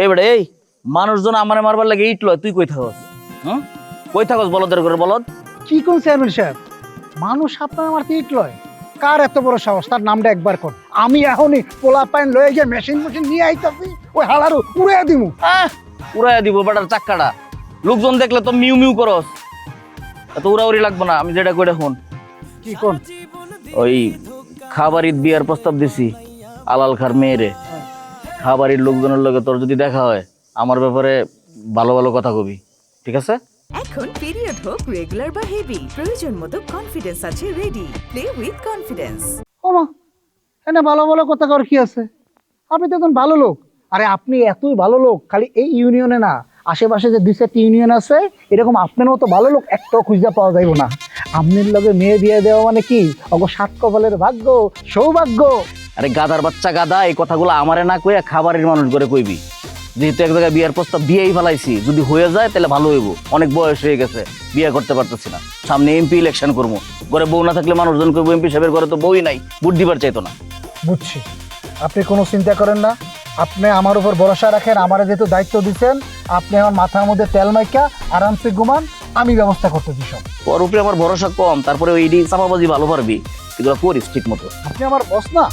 এই বেটা এই মানুষজন আমারে মারবার লাগে ইট লয়, তুই কই থাকস? হ্যাঁ কই থাকস বলদের করে বলদ? কি কোন চেয়ারম্যান সাহেব, মানুষ আপনার আমার ইট লয়? কার এত বড় সাহস? তার নামটা একবার কর। আমি এখনই পোলা পাইন লয়ে গিয়ে মেশিন নিয়ে আইতাছি, ওই হালারু উড়াইয়া দিমু। উড়াইয়া দিব বেটার চাক্কাটা। লোকজন দেখলে তো মিউ মিউ করস। এত উড়াউড়ি লাগবে না, আমি যেটা কইরা শুন। কি কোন? ওই খাবারির বিয়ার প্রস্তাব দিছি আলাল খার মেয়েরে। খাবারির লোকজনের লগে তোর যদি দেখা হয় আমার ব্যাপারে ভালো ভালো কথা কবি, ঠিক আছে? এখন পিরিয়ড হোক রেগুলার বা হেভি, প্রয়োজন মতো কনফিডেন্স আছে রেডি। Play with confidence. ওমা, এনে ভালো ভালো কথা কর কি আছে? আপনি তো একজন ভালো লোক। আরে আপনি এতই ভালো লোক, খালি এই ইউনিয়নে না, আশেপাশে যে 2-4টি ইউনিয়ন আছে, এরকম আপনার মতো ভালো লোক একটাও খুঁজে পাওয়া যাইব না। আপনার লগে মেয়ে দিয়ে দেওয়া মানে কি অগো সাত কপালের ভাগ্য, সৌভাগ্য। আরে গাদার বাচ্চা গাদা, এই কথাগুলো আমারে না কইয়া খাবারের মানুষ করে কইবি। যেহেতু এক জায়গায় বিয়ার প্রস্তাব দিয়েই ফেলাইছি, যদি হয়ে যায় তাহলে ভালো হইব। অনেক বয়স হয়ে গেছে, বিয়ে করতে পারতেছি না। সামনে এমপি ইলেকশন করবো, ঘরে বউ না থাকলে মানুষজন কইবো এমপি সাহেবের ঘরে তো বউই নাই, ভোট দিবার চাইতো না। বুঝছি, আপনি কোনো চিন্তা করেন না। আপনি আমার উপর ভরসা রাখেন, আমার যেহেতু দায়িত্ব দিচ্ছেন, আপনি আমার মাথার মধ্যে তেল মাইকা আরামসে ঘুমান, আমি ব্যবস্থা করতেছি সব। ওর উপরে আমার ভরসা কম, তারপরে ওই চাপাবাজি ভালো পারবি, এগুলো করিস ঠিক মতো। আপনি আমার বস না?